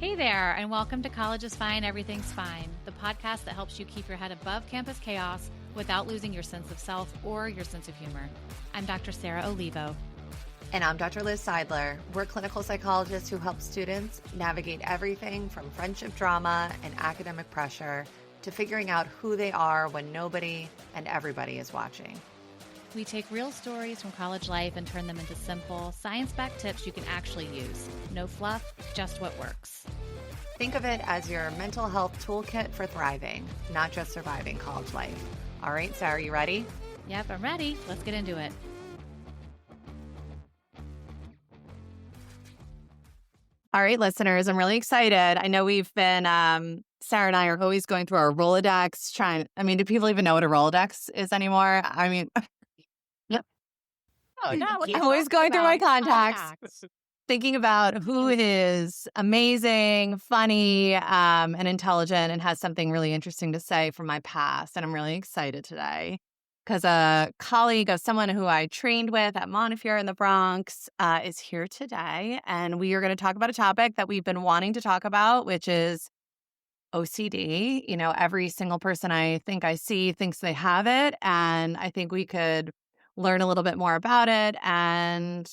Hey there, and welcome to College is Fine, Everything's Fine, the podcast that helps you keep your head above campus chaos without losing your sense of self or your sense of humor. I'm Dr. Sarah Olivo. And I'm Dr. Liz Seidler. We're clinical psychologists who help students navigate everything from friendship drama and academic pressure to figuring out who they are when nobody and everybody is watching. We take real stories from college life and turn them into simple, science-backed tips you can actually use. No fluff, just what works. Think of it as your mental health toolkit for thriving, not just surviving college life. All right, Sarah, you ready? Yep, I'm ready. Let's get into it. All right, listeners, I'm really excited. I know we've been, Sarah and I are always going through our Rolodex do people even know what a Rolodex is anymore? Oh, no, I'm always going through my contacts, thinking about who is amazing, funny, and intelligent and has something really interesting to say from my past. And I'm really excited today because a colleague of someone who I trained with at Montefiore in the Bronx is here today. And we are going to talk about a topic that we've been wanting to talk about, which is OCD. You know, every single person I think I see thinks they have it. And I think we could learn a little bit more about it. And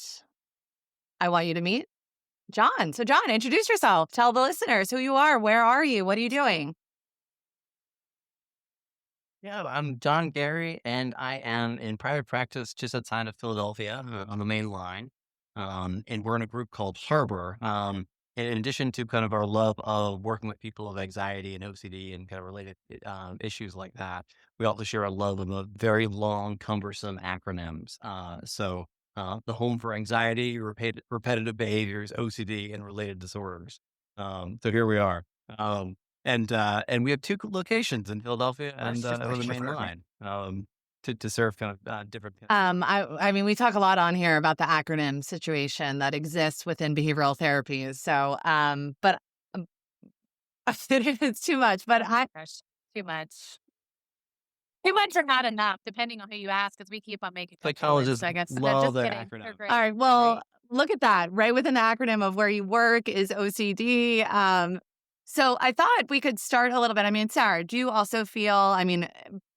I want you to meet John. So John, introduce yourself. Tell the listeners who you are. Where are you? What are you doing? Yeah, I'm John Guerry, and I am in private practice just outside of Philadelphia on the main line. And we're in a group called Harbor. In addition to kind of our love of working with people of anxiety and OCD and kind of related issues like that, we also share a love of very long, cumbersome acronyms. So the home for anxiety, repetitive behaviors, OCD, and related disorders. So here we are. And we have two locations in Philadelphia and on the main line to serve kind of different. We talk a lot on here about the acronym situation that exists within behavioral therapies. So, but it's too much. But Too much. Too much or not enough, depending on who you ask, because we keep on making psychologists love their acronym. All right, well, look at that. Right within the acronym of where you work is OCD. So I thought we could start a little bit. I mean, Sarah, do you also feel,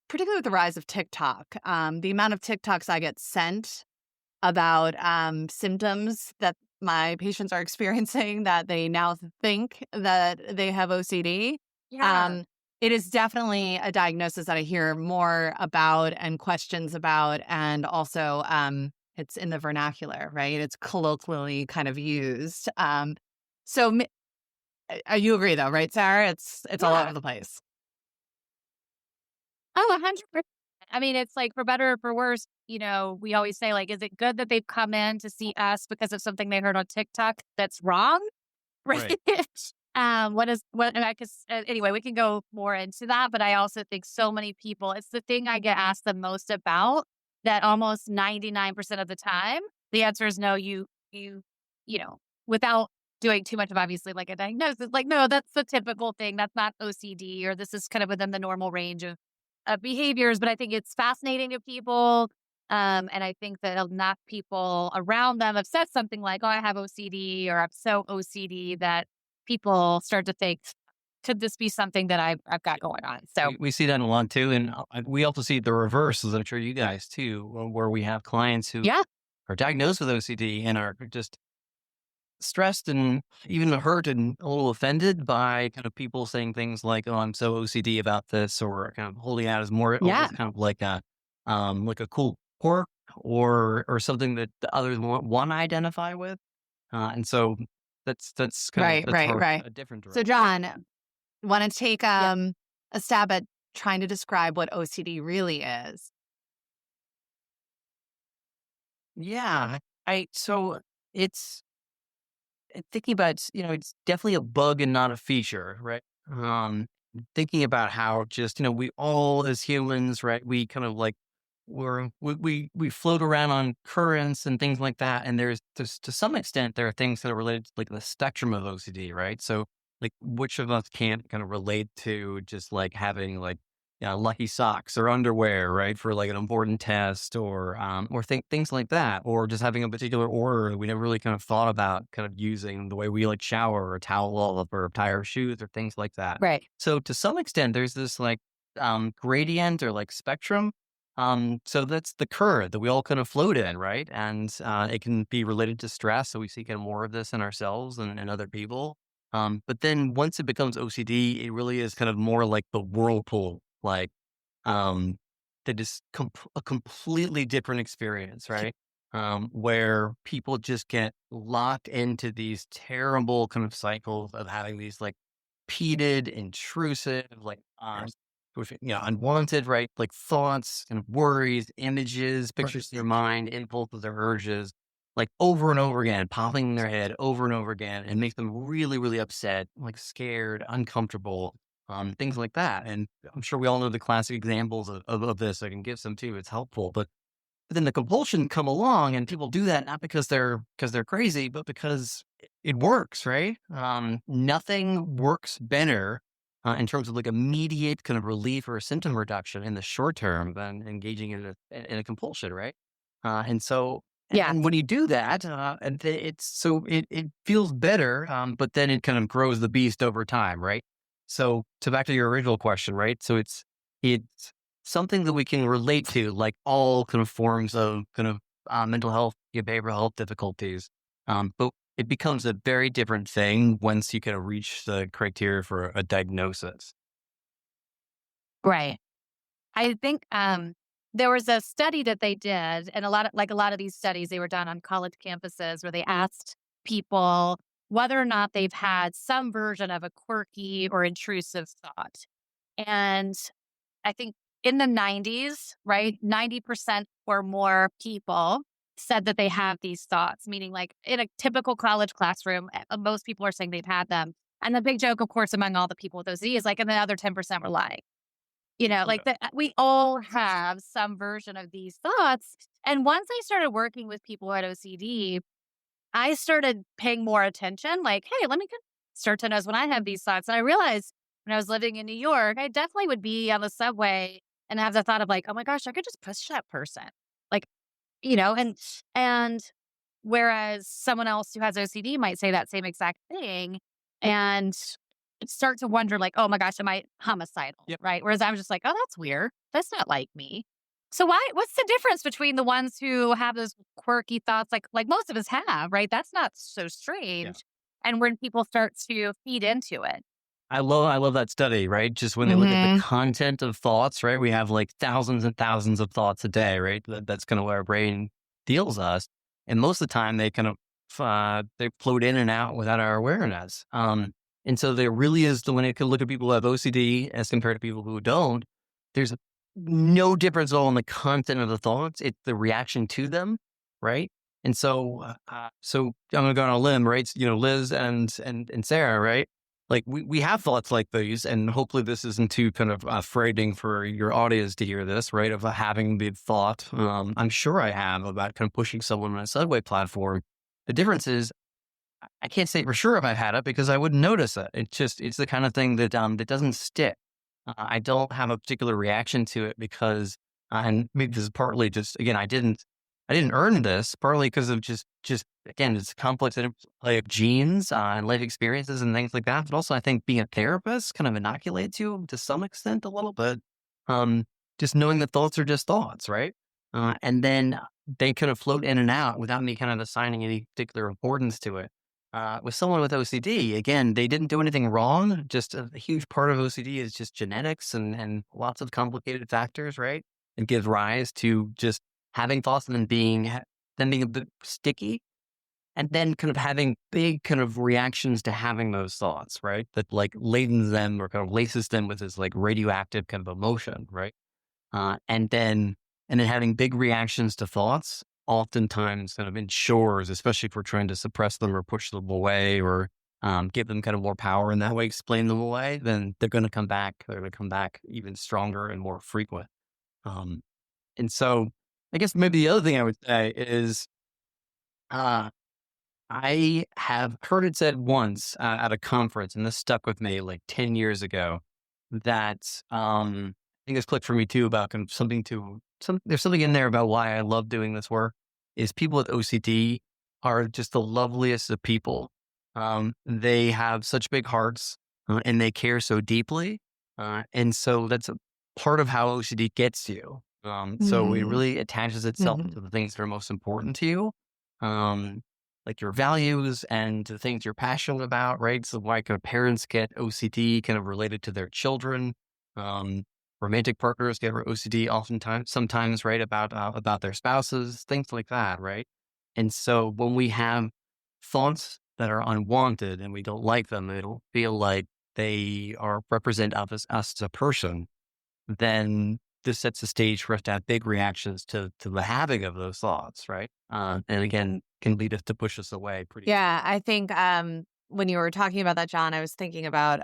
particularly with the rise of TikTok, the amount of TikToks I get sent about symptoms that my patients are experiencing that they now think that they have OCD. Yeah. It is definitely a diagnosis that I hear more about and questions about. And also it's in the vernacular, right? It's colloquially kind of used. So you agree though, right, Sarah? It's all over the place. Oh, 100%. I mean, it's like for better or for worse, you know, we always say, like, is it good that they've come in to see us because of something they heard on TikTok that's wrong? Right. Anyway, we can go more into that, but I also think so many people, it's the thing I get asked the most about, that almost 99% of the time, the answer is no, you know, without doing too much of obviously like a diagnosis, like, no, that's the typical thing. That's not OCD, or this is kind of within the normal range of behaviors. But I think it's fascinating to people. And I think that enough people around them have said something like, oh, I have OCD, or I'm so OCD, that people start to think, could this be something that I've got going on? So we see that a lot too. And we also see the reverse, as I'm sure you guys too, where we have clients who are diagnosed with OCD and are just stressed and even hurt and a little offended by kind of people saying things like, oh, I'm so OCD about this, or kind of holding out as more almost kind of like a cool quirk or something that the others want to identify with. And so that's kind of right. A different direction. So John, want to take a stab at trying to describe what OCD really is? Yeah. So it's thinking about, it's definitely a bug and not a feature, right? Thinking about how just, we all as humans, right? We kind of like we float around on currents and things like that. And there's to some extent, there are things that are related to like the spectrum of OCD, right? So like which of us can't kind of relate to just like having like, lucky socks or underwear, right, for like an important test, or things like that, or just having a particular order that we never really kind of thought about kind of using the way we like shower or towel up or tie our shoes or things like that. Right. So to some extent, there's this like gradient or like spectrum. So that's the current that we all kind of float in, right? And it can be related to stress. So we see kind of more of this in ourselves and other people. But then once it becomes OCD, it really is kind of more like the whirlpool, like um, that is a completely different experience, right? Where people just get locked into these terrible kind of cycles of having these like repeated, intrusive, like unwanted, right? Like thoughts and worries, images, pictures in your mind, impulses or urges, like over and over again, popping in their head over and over again, and make them really, really upset, like scared, uncomfortable, things like that. And I'm sure we all know the classic examples of this. I can give some too. It's helpful, but then the compulsion come along, and people do that not because they're crazy, but because it works, right? Nothing works better in terms of like immediate kind of relief or symptom reduction in the short term than engaging in a compulsion, right? And so, Yeah. and when you do that, it feels better, but then it kind of grows the beast over time, right? So back to your original question, right? So it's something that we can relate to, like all kind of forms of kind of mental health, behavioral health difficulties. But it becomes a very different thing once you kind of reach the criteria for a diagnosis. Right. I think, there was a study that they did, and a lot of these studies, they were done on college campuses where they asked people whether or not they've had some version of a quirky or intrusive thought. And I think in the 90s, right, 90% or more people said that they have these thoughts, meaning like in a typical college classroom, most people are saying they've had them. And the big joke, of course, among all the people with OCD is like, and the other 10% were lying. Like Yeah. that we all have some version of these thoughts. And once I started working with people who had OCD, I started paying more attention. Like, hey, let me start to notice when I have these thoughts. And I realized when I was living in New York, I definitely would be on the subway and have the thought of like, oh my gosh, I could just push that person. Like, and whereas someone else who has OCD might say that same exact thing and start to wonder like, "Oh my gosh, am I homicidal?" Yep. Right? Whereas I'm just like, "Oh, that's weird. That's not like me." So what's the difference between the ones who have those quirky thoughts like most of us have, right? That's not so Yeah. strange. And when people start to feed into it. I love that study, right? Just when they look at the Hmm. content of thoughts, right? We have like thousands and thousands of thoughts a day, right? That's kind of where our brain deals us. And most of the time they kind of they float in and out without our awareness. And so there really is when it can look at people who have OCD as compared to people who don't, there's no difference at all in the content of the thoughts. It's the reaction to them, right? And so I'm gonna go on a limb, right? Liz and Sarah, right? Like we have thoughts like these, and hopefully this isn't too kind of frightening for your audience to hear this, right? Of having the thought, I'm sure I have about kind of pushing someone on a subway platform. The difference is I can't say for sure if I've had it because I wouldn't notice it. It's the kind of thing that doesn't stick. I don't have a particular reaction to it because, and maybe this is partly just again I didn't earn this partly because of just again it's complex interplay of genes and life experiences and things like that. But also I think being a therapist kind of inoculates you to some extent a little bit. Um, just knowing that thoughts are just thoughts, right? And then they kind of float in and out without me kind of assigning any particular importance to it. With someone with OCD, again, they didn't do anything wrong. Just a huge part of OCD is just genetics and lots of complicated factors, right? It gives rise to just having thoughts and then being a bit sticky, and then kind of having big kind of reactions to having those thoughts, right? That like ladens them or kind of laces them with this like radioactive kind of emotion, right? Uh, and then and then having big reactions to thoughts oftentimes kind of ensures, especially if we're trying to suppress them or push them away or give them kind of more power and that way explain them away, then they're going to come back. They're going to come back even stronger and more frequent. Um, and so I guess maybe the other thing I would say is uh, I have heard it said once at a conference, and this stuck with me like 10 years ago, that think it's clicked for me too about kind of there's something in there about why I love doing this work is people with OCD are just the loveliest of people. They have such big hearts and they care so deeply. And so that's a part of how OCD gets you. So it Mm-hmm. really attaches itself to the things that are most important to you. Um, like your values and the things you're passionate about, right? So why kind of parents get OCD kind of related to their children. Um, Romantic partners get OCD oftentimes, sometimes, right, about their spouses, things like that, right? And so when we have thoughts that are unwanted and we don't like them, they don't feel like they are represent us as a person, then this sets the stage for us to have big reactions to the having of those thoughts, right? And again, can lead us to push us away pretty. Yeah, I think when you were talking about that, John, I was thinking about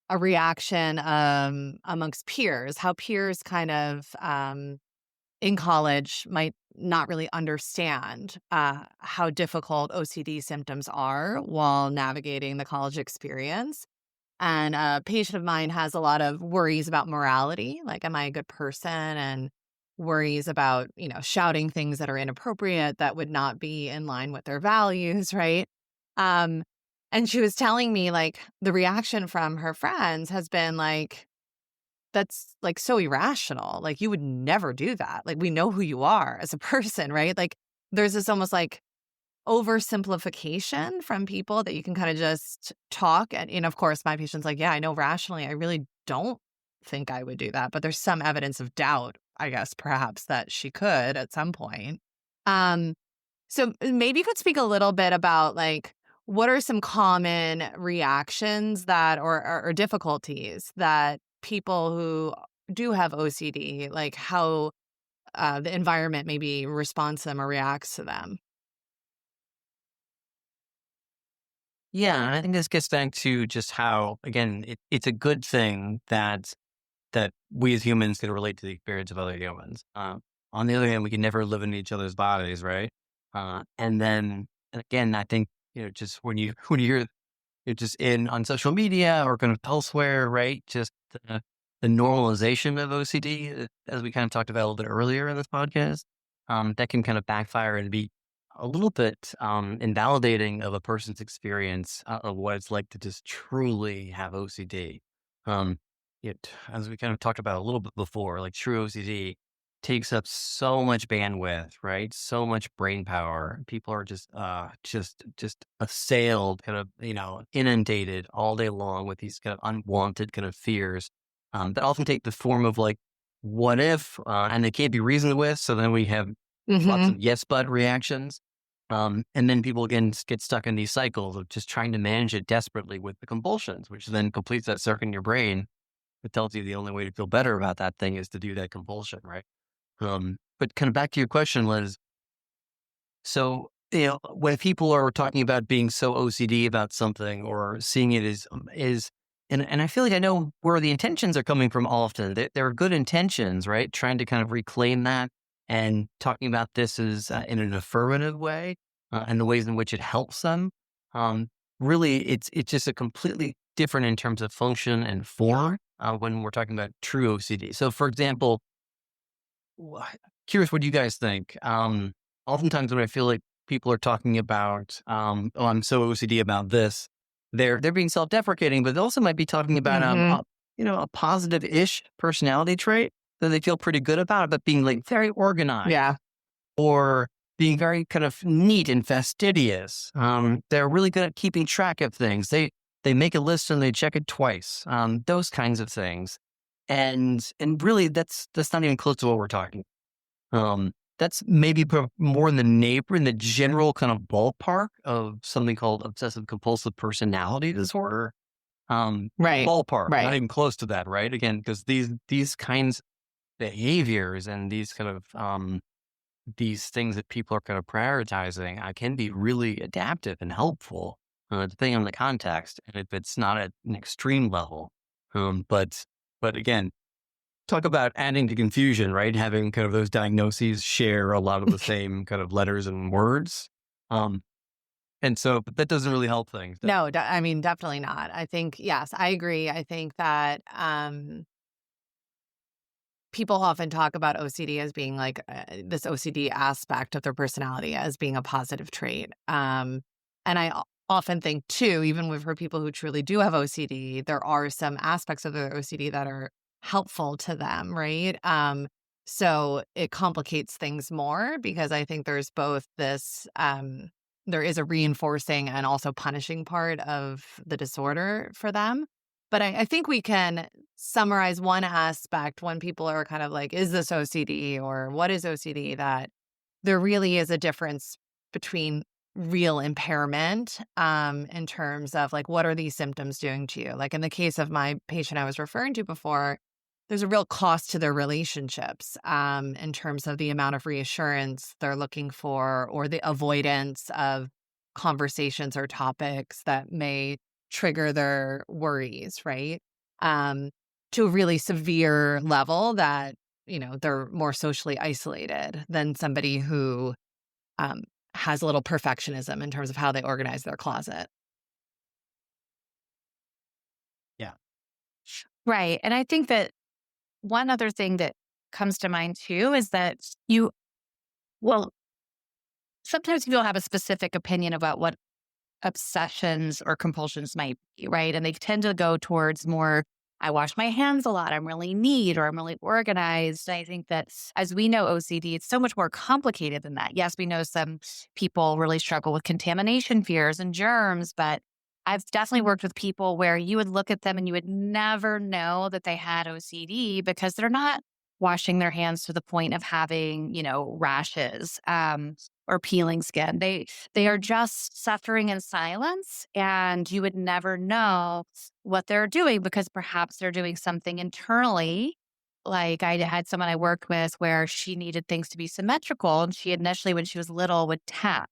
a reaction amongst peers, how peers kind of in college might not really understand how difficult OCD symptoms are while navigating the college experience. And a patient of mine has a lot of worries about morality, like, am I a good person? And worries about, shouting things that are inappropriate that would not be in line with their values, right? Um, and she was telling me, like, the reaction from her friends has been like, that's like so irrational. Like, you would never do that. Like, we know who you are as a person, right? Like, there's this almost like oversimplification from people that you can kind of just talk. And of course, my patient's like, yeah, I know rationally, I really don't think I would do that. But there's some evidence of doubt, I guess, perhaps that she could at some point. Um, so maybe you could speak a little bit about like, what are some common reactions that or difficulties that people who do have OCD, like how the environment maybe responds to them or reacts to them? Yeah, and I think this gets down to just how, again, it's a good thing that we as humans can relate to the experience of other humans. On the other hand, we can never live in each other's bodies, right? And then and again, I think just when you when you're just in on social media or kind of elsewhere, right? Just the normalization of OCD, as we kind of talked about a little bit earlier in this podcast, that can kind of backfire and be a little bit invalidating of a person's experience of what it's like to just truly have OCD. Um, as we kind of talked about a little bit before, like true OCD takes up so much bandwidth, right? So much brain power. People are just assailed, kind of, inundated all day long with these kind of unwanted kind of fears that often take the form of like, what if, and they can't be reasoned with. So then we have lots Hmm. of yes, but reactions. And then people again get stuck in these cycles of just trying to manage it desperately with the compulsions, which then completes that circuit in your brain. It tells you the only way to feel better about that thing is to do that compulsion, right? But kind of back to your question, Liz. So, when people are talking about being so OCD about something or seeing it as and I feel like I know where the intentions are coming from often. There are good intentions, right? Trying to kind of reclaim that and talking about this as in an affirmative way and the ways in which it helps them. Um, Really, it's just a completely different in terms of function and form when we're talking about true OCD. So, for example, Wha curious what you guys think. Oftentimes when I feel like people are talking about, "Oh, I'm so OCD about this," they're being self-deprecating, but they also might be talking about, Hmm. a positive-ish personality trait that they feel pretty good about, but being, like, very organized Yeah. or being very kind of neat and fastidious. They're really good at keeping track of things. They make a list and they check it twice, those kinds of things. And really that's not even close to what we're talking. That's maybe more in the in the general kind of ballpark of something called obsessive compulsive personality disorder. Right. Ballpark, not Right. even close to that, right? Again, because these kinds of behaviors and these kind of these things that people are kind of prioritizing can be really adaptive and helpful, depending on the context and if it's not at an extreme level. But again, talk about adding to confusion, right? Having kind of those diagnoses share a lot of the same kind of letters and words. Um, and so but that doesn't really help things. No, I mean, definitely not. I think, yes, I agree. I think that people often talk about OCD as being like this OCD aspect of their personality as being a positive trait. And I often think too, even with for people who truly do have OCD, there are some aspects of their OCD that are helpful to them, right? So it complicates things more because I think there's both this, there is a reinforcing and also punishing part of the disorder for them. But I think we can summarize one aspect when people are kind of like, is this OCD or what is OCD? That there really is a difference between real impairment in terms of like, what are these symptoms doing to you? Like in the case of my patient I was referring to before, there's a real cost to their relationships in terms of the amount of reassurance they're looking for or the avoidance of conversations or topics that may trigger their worries, right? Um, to a really severe level that, they're more socially isolated than somebody who um, has a little perfectionism in terms of how they organize their closet. Yeah. Right. And I think that one other thing that comes to mind too is that you, well, sometimes people have a specific opinion about what obsessions or compulsions might be, right? And they tend to go towards more, I wash my hands a lot, I'm really neat, or I'm really organized. I think that as we know OCD, it's so much more complicated than that. Yes, we know some people really struggle with contamination fears and germs, but I've definitely worked with people where you would look at them and you would never know that they had OCD because they're not washing their hands to the point of having, rashes. Or peeling skin. They are just suffering in silence, and you would never know what they're doing because perhaps they're doing something internally. Like I had someone I worked with where she needed things to be symmetrical, and she initially, when she was little, would tap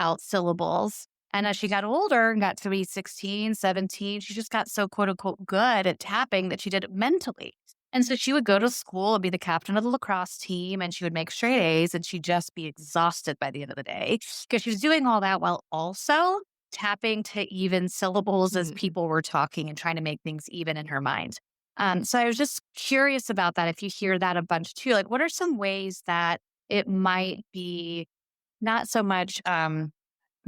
out syllables. And as she got older and got to be 16, 17, she just got so quote unquote good at tapping that she did it mentally. And so she would go to school and be the captain of the lacrosse team and she would make straight A's and she'd just be exhausted by the end of the day because she was doing all that while also tapping to even syllables as Mhm. people were talking and trying to make things even in her mind. So I was just curious about that. If you hear that a bunch too, like what are some ways that it might be not so much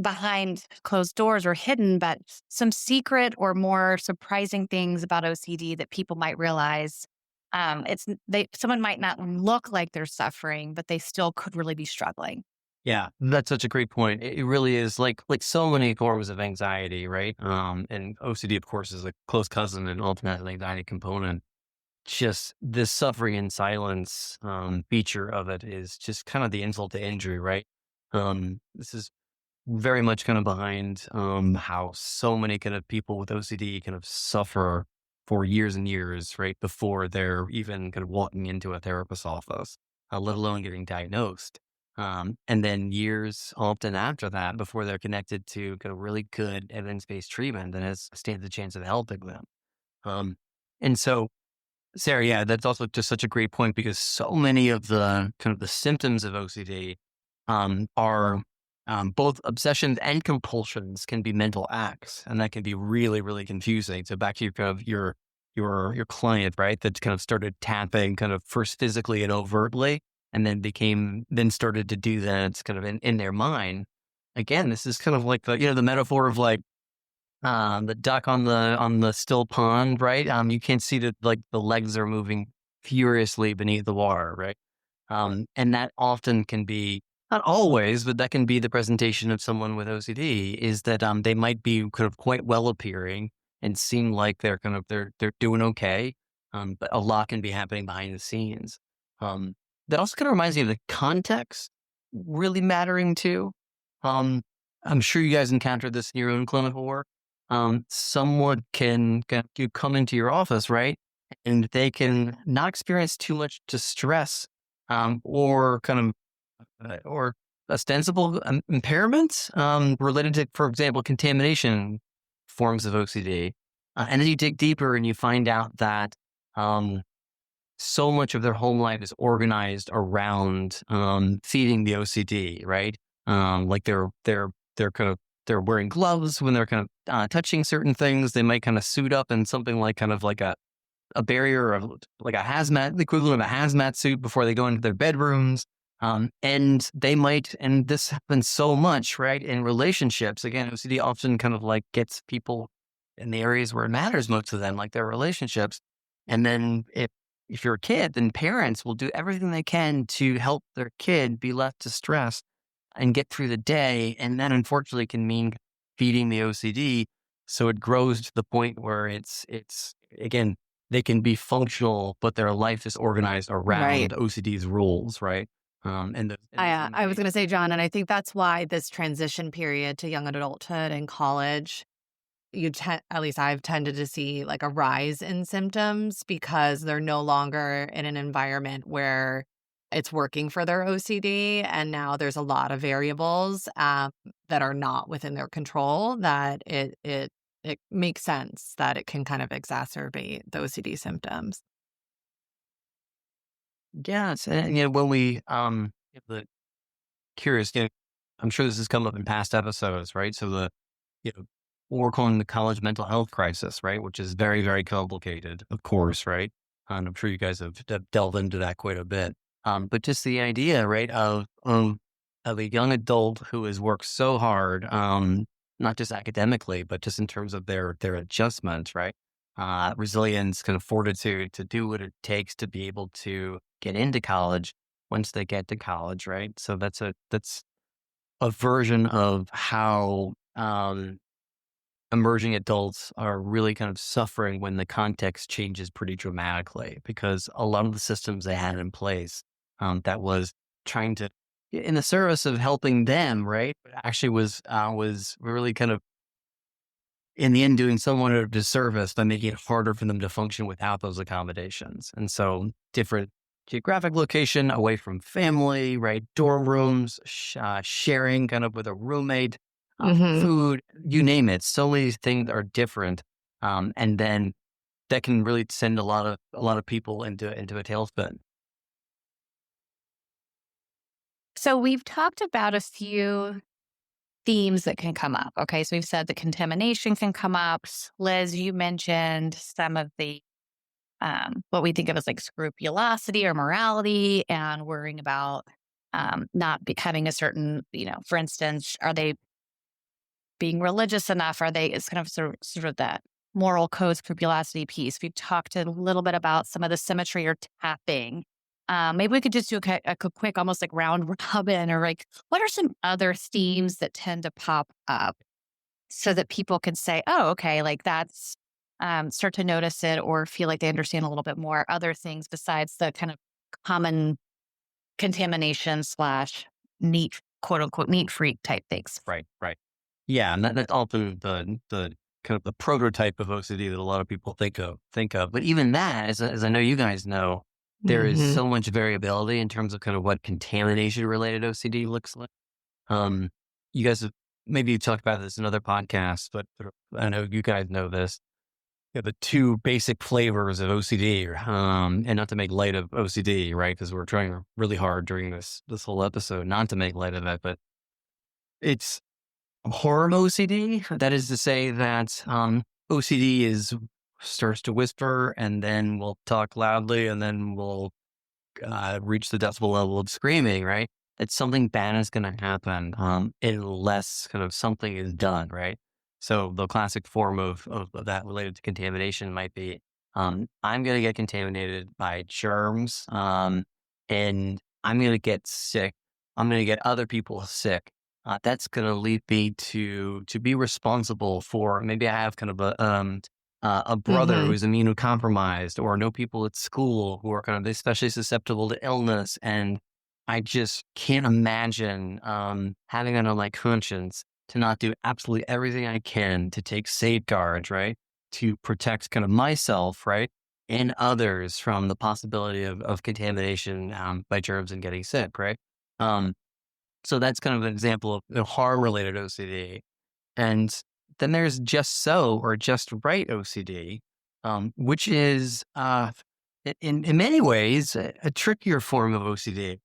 behind closed doors or hidden, but some secret or more surprising things about OCD that people might realize. Someone might not look like they're suffering, but they still could really be struggling. Yeah, that's such a great point. It really is like so many forms of anxiety, right? And OCD, of course, is a close cousin and ultimately anxiety component. Just this suffering in silence feature of it is just kind of the insult to injury, right? This is very much kind of behind how so many kind of people with OCD kind of suffer for years and years, right? Before they're even kind of walking into a therapist's office, let alone getting diagnosed. And then years often after that, before they're connected to kind of really good evidence-based treatment that has stands a chance of helping them. Um, and so Sarah, yeah, that's also just such a great point because so many of the kind of the symptoms of OCD are both obsessions and compulsions can be mental acts, and that can be really, really confusing. So back to your kind of your client, right? That kind of started tapping, kind of first physically and overtly, and then started to do that kind of in their mind. Again, this is kind of like the metaphor of like the duck on the still pond, right? You can't see that like the legs are moving furiously beneath the water, right? And that often can be not always, but that can be the presentation of someone with OCD is that they might be kind of quite well appearing and seem like they're doing okay, but a lot can be happening behind the scenes. Um, that also kind of reminds me of the context really mattering too. Um, I'm sure you guys encountered this in your own clinical work. Someone can you come into your office, right? And they can not experience too much distress, or kind of, or ostensible impairments, related to, for example, contamination forms of OCD. And then you dig deeper and you find out that, um, so much of their home life is organized around feeding the OCD, right? Like they're kind of they're wearing gloves when they're kind of touching certain things. They might kind of suit up in something like kind of like a barrier of like the equivalent of a hazmat suit before they go into their bedrooms. And this happens so much, right? In relationships, again, OCD often kind of like gets people in the areas where it matters most to them, like their relationships. And then if you're a kid, then parents will do everything they can to help their kid be left to stress and get through the day. And that unfortunately can mean feeding the OCD. So it grows to the point where it's again, they can be functional, but their life is organized Right. around OCD's rules, right? I was going to say, John, and I think that's why this transition period to young adulthood and college, at least I've tended to see like a rise in symptoms because they're no longer in an environment where it's working for their OCD. And now there's a lot of variables that are not within their control that it makes sense that it can kind of exacerbate the OCD symptoms. Yes, and when we the curious, I'm sure this has come up in past episodes, right? So you know, we're calling the college mental health crisis, right? Which is very, very complicated, of course, right? And I'm sure you guys have delved into that quite a bit. But just the idea, right, of a young adult who has worked so hard, not just academically, but just in terms of their adjustment, right? Resilience, kind of fortitude to do what it takes to be able to get into college once they get to college, right? So that's a version of how emerging adults are really kind of suffering when the context changes pretty dramatically because a lot of the systems they had in place that was trying to in the service of helping them, right, but actually was really kind of in the end doing someone a disservice by making it harder for them to function without those accommodations. And so different geographic location, away from family, right? Dorm rooms, sharing kind of with a roommate, Hmm. food, you name it. So many things are different. And then that can really send a lot of people into a tailspin. So we've talked about a few themes that can come up. Okay. So we've said the contamination can come up. Liz, you mentioned some of the what we think of as like scrupulosity or morality and worrying about not having a certain, for instance, are they being religious enough? Are they, it's kind of sort of that moral code scrupulosity piece. We've talked a little bit about some of the symmetry or tapping. Maybe we could just do a quick, almost like round robin or like, what are some other themes that tend to pop up so that people can say, oh, okay, like that's, start to notice it or feel like they understand a little bit more other things besides the kind of common contamination slash neat, quote unquote, neat freak type things. Right, right. Yeah, and that's often the kind of the prototype of OCD that a lot of people think of. But even that, as I know you guys know, there is Hmm. so much variability in terms of kind of what contamination related OCD looks like. Um, you guys have maybe talked about this in other podcasts, but I know you guys know this. The two basic flavors of OCD, and not to make light of OCD, right? Because we're trying really hard during this whole episode not to make light of it, but it's horror OCD. That is to say that OCD starts to whisper and then will talk loudly and then will reach the decibel level of screaming, right? That something bad is going to happen unless kind of something is done, right? So the classic form of that related to contamination might be I'm going to get contaminated by germs and I'm going to get sick. I'm going to get other people sick. That's going to lead me to be responsible for maybe I have kind of a brother Hmm. who's immunocompromised or know people at school who are kind of especially susceptible to illness. And I just can't imagine having it on my conscience to not do absolutely everything I can to take safeguards, right? To protect kind of myself, right? And others from the possibility of contamination by germs and getting sick, right? Um, so that's kind of an example of harm related OCD. And then there's just so or just right OCD, which is in many ways a trickier form of OCD.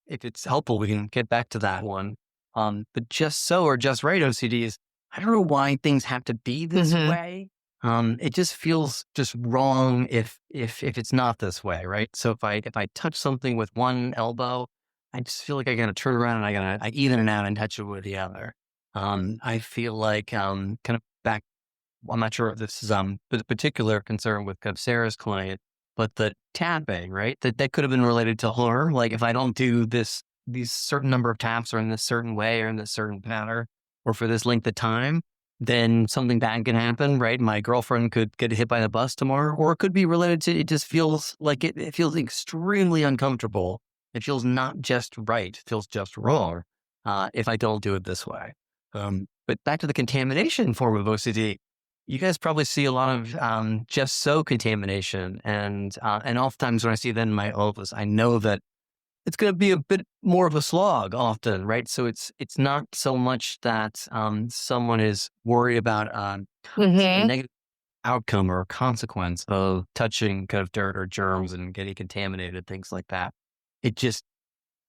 If it's helpful, we can get back to that one. But just so or just right OCD is I don't know why things have to be this Hmm. way. it just feels just wrong if it's not this way, right? So if I touch something with one elbow, I just feel like I gotta turn around and I even it out and touch it with the other. I feel like kind of back. I'm not sure if this is the particular concern with kind of Sarah's client, but the tapping, right? That could have been related to her. Like if I don't do these certain number of taps or in this certain way or in this certain pattern or for this length of time, then something bad can happen, right? My girlfriend could get hit by the bus tomorrow, or it could be related to, it just feels like it feels extremely uncomfortable. It feels not just right. It feels just wrong if I don't do it this way. But back to the contamination form of OCD, you guys probably see a lot of just so contamination, and oftentimes when I see that in my office, I know that it's going to be a bit more of a slog often, right? So it's not so much that someone is worried about a Mm-hmm. negative outcome or consequence of touching kind of dirt or germs and getting contaminated, things like that. It just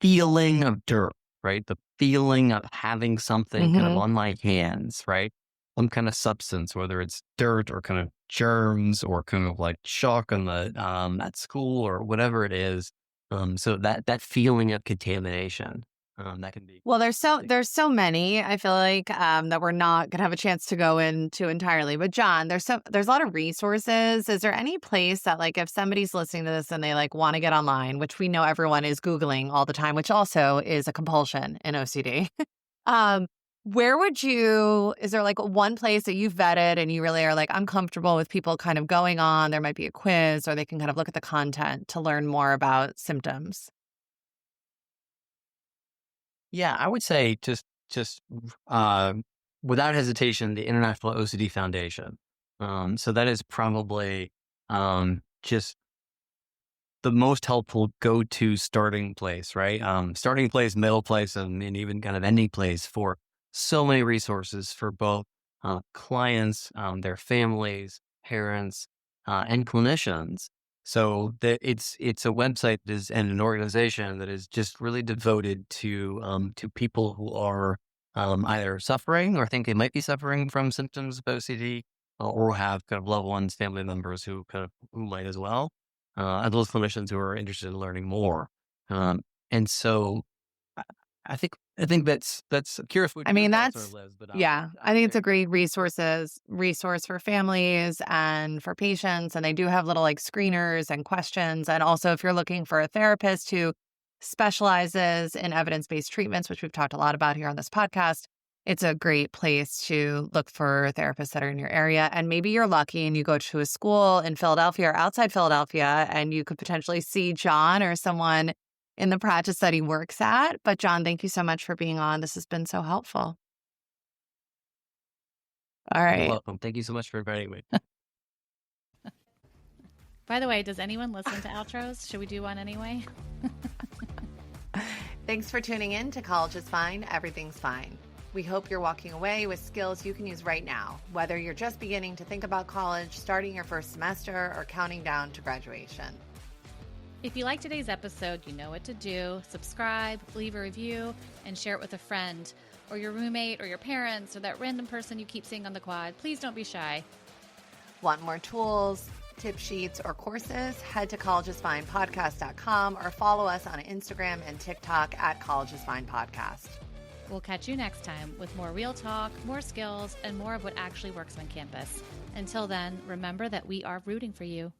feeling of dirt, right? The feeling of having something kind of Mm-hmm. on my hands, right? Some kind of substance, whether it's dirt or kind of germs or kind of like chalk on the at school or whatever it is. So that feeling of contamination, that can be Well, exhausting. there's so many, I feel like, that we're not gonna have a chance to go into entirely. But John, there's a lot of resources. Is there any place that, like, if somebody's listening to this and they, like, wanna get online, which we know everyone is Googling all the time, which also is a compulsion in OCD. Um, where would you is there, like, one place that you've vetted and you really are like, "I'm comfortable with people kind of going on," there might be a quiz, or they can kind of look at the content to learn more about symptoms? Yeah, I would say just uh, without hesitation, the International OCD Foundation. So that is probably just the most helpful go-to starting place, right? Starting place, middle place, and even kind of ending place for so many resources for both clients, their families, parents, and clinicians. So it's a website that is and an organization that is just really devoted to people who are either suffering or think they might be suffering from symptoms of OCD, or have kind of loved ones, family members who might as well, and those clinicians who are interested in learning more. And so I, I think that's I'm curious what I your mean, thoughts are, that's Liz. But yeah, I I think it's a think great resource for families and for patients, and they do have little, like, screeners and questions, and also if you're looking for a therapist who specializes in evidence-based treatments, which we've talked a lot about here on this podcast, it's a great place to look for therapists that are in your area, and maybe you're lucky and you go to a school in Philadelphia or outside Philadelphia, and you could potentially see John or someone in the practice that he works at. But John, thank you so much for being on. This has been so helpful. All you're right. welcome. Thank you so much for inviting me. By the way, does anyone listen to outros? Should we do one anyway? Thanks for tuning in to College is Fine, Everything's Fine. We hope you're walking away with skills you can use right now, whether you're just beginning to think about college, starting your first semester, or counting down to graduation. If you like today's episode, you know what to do. Subscribe, leave a review, and share it with a friend or your roommate or your parents or that random person you keep seeing on the quad. Please don't be shy. Want more tools, tip sheets, or courses? Head to collegeisfinepodcast.com or follow us on Instagram and TikTok at College is Fine Podcast. We'll catch you next time with more real talk, more skills, and more of what actually works on campus. Until then, remember that we are rooting for you.